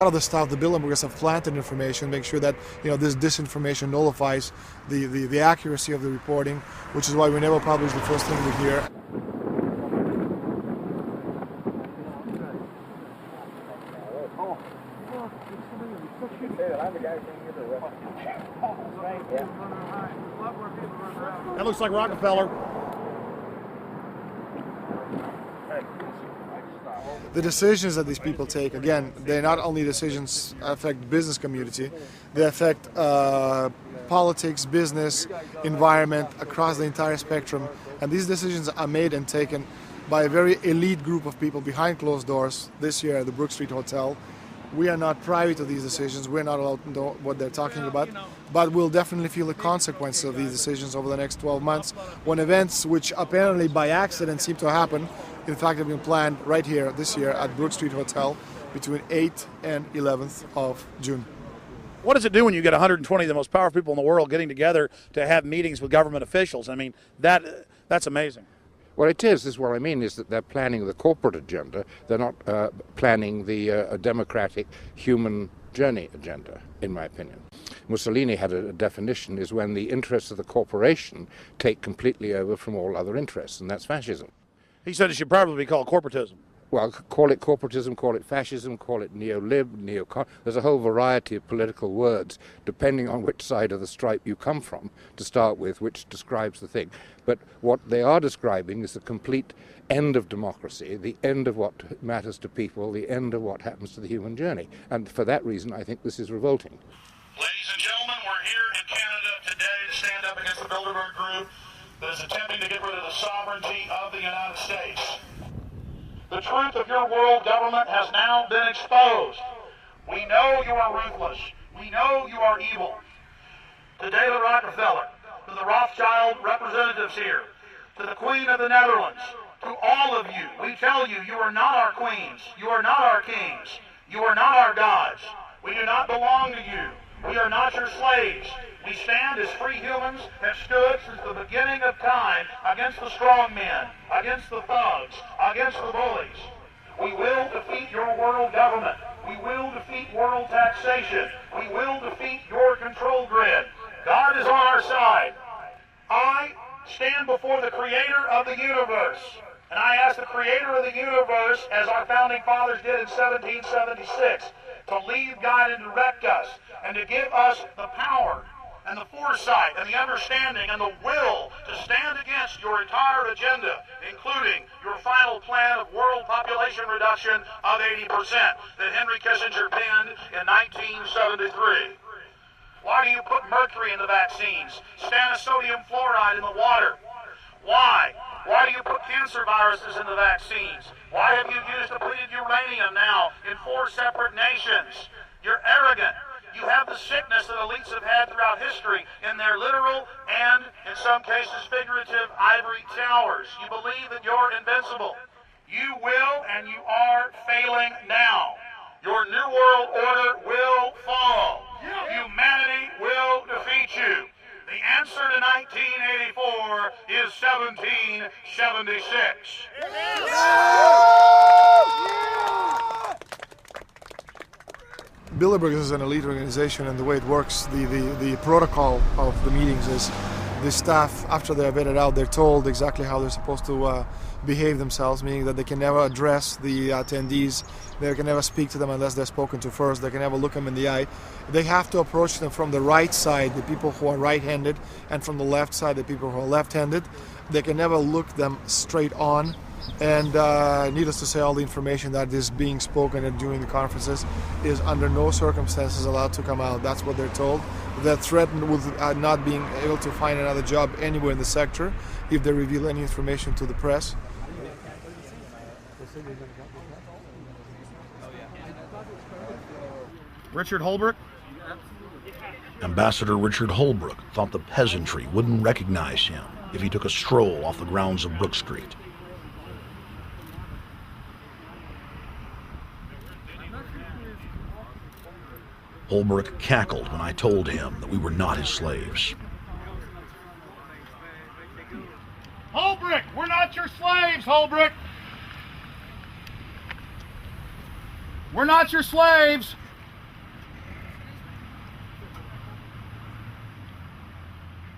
A lot of the stuff the Bilderbergers have planted information, make sure that this disinformation nullifies the accuracy of the reporting, which is why we never publish the first thing we hear. That looks like Rockefeller. The decisions that these people take, again, they're not only decisions affect the business community, they affect politics, business, environment, across the entire spectrum. And these decisions are made and taken by a very elite group of people behind closed doors this year at the Brook Street Hotel. We are not privy to these decisions. We're not allowed to know what they're talking about, but we'll definitely feel the consequences of these decisions over the next 12 months when events which apparently by accident seem to happen, in fact, have been planned right here this year at Brook Street Hotel between 8th and 11th of June. What does it do when you get 120 of the most powerful people in the world getting together to have meetings with government officials? I mean, that's amazing. Well, it is. This is what I mean, is that they're planning the corporate agenda. They're not planning the democratic human journey agenda, in my opinion. Mussolini had a definition, is when the interests of the corporation take completely over from all other interests, and that's fascism. He said it should probably be called corporatism. Well, call it corporatism, call it fascism, call it neo-lib, neo-con. There's a whole variety of political words, depending on which side of the stripe you come from, to start with, which describes the thing. But what they are describing is the complete end of democracy, the end of what matters to people, the end of what happens to the human journey. And for that reason, I think this is revolting. Ladies and gentlemen, we're here in Canada today to stand up against the Bilderberg Group that is attempting to get rid of the sovereignty of the United States. The truth of your world government has now been exposed. We know you are ruthless. We know you are evil. To David Rockefeller, to the Rothschild representatives here, to the Queen of the Netherlands, to all of you, we tell you, you are not our queens. You are not our kings. You are not our gods. We do not belong to you. We are not your slaves. We stand as free humans, have stood since the beginning of time against the strong men, against the thugs, against the bullies. We will defeat your world government. We will defeat world taxation. We will defeat your control grid. God is on our side. I stand before the creator of the universe, and I ask the creator of the universe, as our founding fathers did in 1776, to lead, guide, and direct us, and to give us the power and the foresight and the understanding and the will to stand against your entire agenda, including your final plan of world population reduction of 80% that Henry Kissinger penned in 1973. Why do you put mercury in the vaccines, stannous-sodium fluoride in the water? Why? Why do you put cancer viruses in the vaccines? Why have you used depleted uranium now in 4 separate nations? You're arrogant. You have the sickness that elites have had throughout history in their literal and, in some cases, figurative ivory towers. You believe that you're invincible. You will and you are failing now. Your New World Order will fall. Humanity will defeat you. The answer to 1984 is 1776. Bilderberg is an elite organization, and the way it works, the protocol of the meetings is the staff, after they're vetted out, they're told exactly how they're supposed to behave themselves, meaning that they can never address the attendees, they can never speak to them unless they're spoken to first, they can never look them in the eye. They have to approach them from the right side, the people who are right-handed, and from the left side, the people who are left-handed. They can never look them straight on. And needless to say, all the information that is being spoken during the conferences is under no circumstances allowed to come out. That's what they're told. They're threatened with not being able to find another job anywhere in the sector if they reveal any information to the press. Richard Holbrooke? Ambassador Richard Holbrooke thought the peasantry wouldn't recognize him if he took a stroll off the grounds of Brook Street. Holbrooke cackled when I told him that we were not his slaves. Holbrooke, we're not your slaves, Holbrooke. We're not your slaves.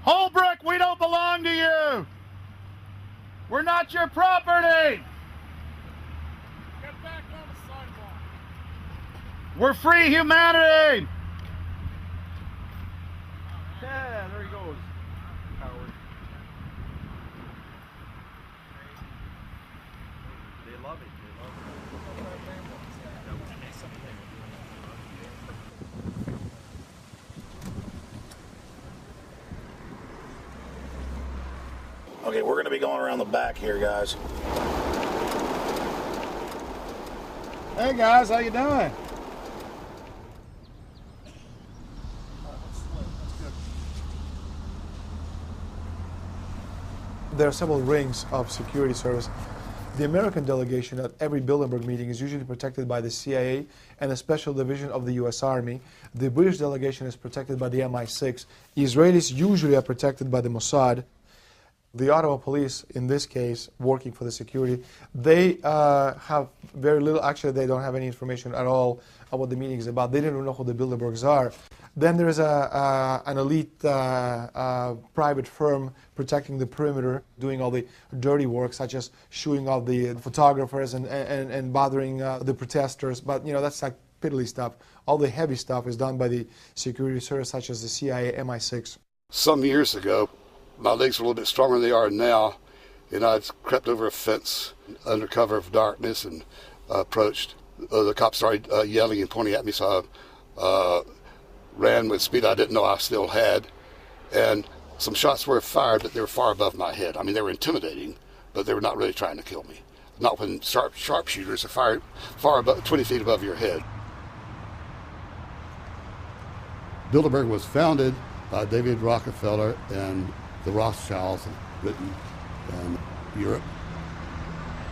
Holbrook, we don't belong to you. We're not your property. Get back on the sidewalk. We're free humanity. Yeah, there he goes. Howard. They love it. Okay, we're going to be going around the back here, guys. Hey guys, how you doing? There are several rings of security service. The American delegation at every Bilderberg meeting is usually protected by the CIA and a special division of the US Army. The British delegation is protected by the MI6. Israelis usually are protected by the Mossad. The Ottawa police, in this case, working for the security, they have very little, actually they don't have any information at all on what the meeting is about. They don't even know who the Bilderbergs are. Then there is an elite private firm protecting the perimeter, doing all the dirty work, such as shooing off the photographers and bothering the protesters. But, you know, that's like piddly stuff. All the heavy stuff is done by the security service, such as the CIA, MI6. Some years ago, my legs were a little bit stronger than they are now, and I'd crept over a fence under cover of darkness and approached. The cops started yelling and pointing at me, so I ran with speed I didn't know I still had, and some shots were fired, but they were far above my head. I mean, they were intimidating, but they were not really trying to kill me. Not when sharpshooters are fired far above, 20 feet above your head. Bilderberg was founded by David Rockefeller and the Rothschilds in Britain and Europe.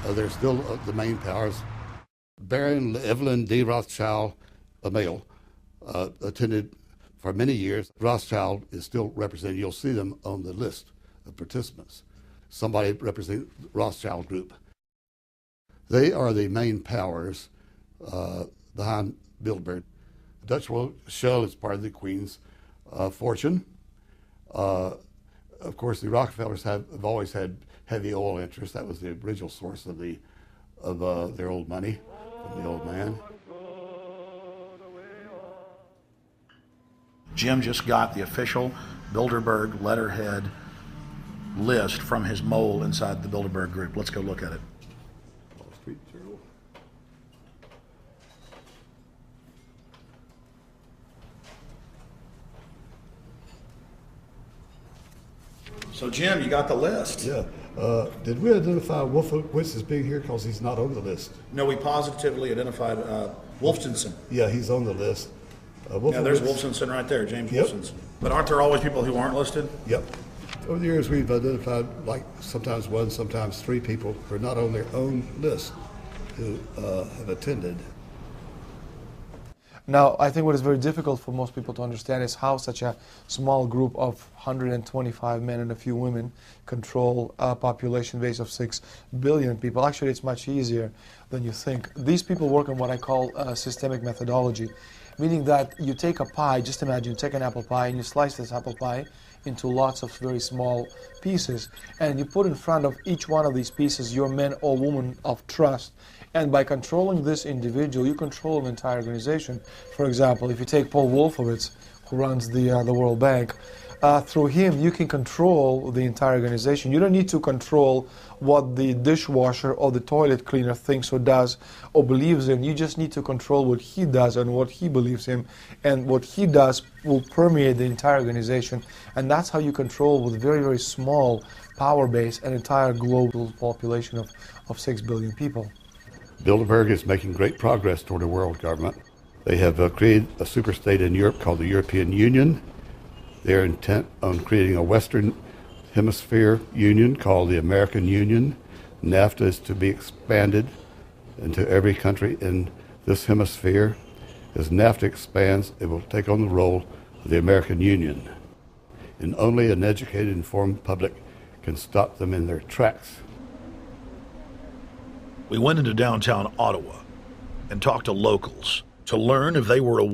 They're still the main powers. Baron Evelyn D. Rothschild, a male, attended for many years. Rothschild is still represented. You'll see them on the list of participants. Somebody representing the Rothschild Group. They are the main powers behind Bilderberg. Dutch Shell is part of the Queen's fortune. Of course, the Rockefellers have always had heavy oil interests. That was the original source of their old money from the old man. Jim just got the official Bilderberg letterhead list from his mole inside the Bilderberg Group. Let's go look at it. Wall Street Journal. So Jim, you got the list. Yeah. Did we identify Wolfowitz as being here because he's not on the list? No, we positively identified Wolfenson. Yeah, he's on the list. Yeah, there's Wolfenson right there, James Yep. Wolfenson. But aren't there always people who aren't listed? Yep. Over the years, we've identified like sometimes one, sometimes three people who are not on their own list who have attended. Now, I think what is very difficult for most people to understand is how such a small group of 125 men and a few women control a population base of 6 billion people. Actually, it's much easier than you think. These people work on what I call systemic methodology, meaning that you take a pie, just imagine you take an apple pie and you slice this apple pie into lots of very small pieces, and you put in front of each one of these pieces your man or woman of trust. And by controlling this individual, you control an entire organization. For example, if you take Paul Wolfowitz, who runs the World Bank, through him you can control the entire organization. You don't need to control what the dishwasher or the toilet cleaner thinks or does or believes in. You just need to control what he does and what he believes in. And what he does will permeate the entire organization. And that's how you control, with very, very small power base, an entire global population of 6 billion people. Bilderberg is making great progress toward a world government. They have created a superstate in Europe called the European Union. They're intent on creating a Western Hemisphere Union called the American Union. NAFTA is to be expanded into every country in this hemisphere. As NAFTA expands, it will take on the role of the American Union. And only an educated, informed public can stop them in their tracks. We went into downtown Ottawa and talked to locals to learn if they were aware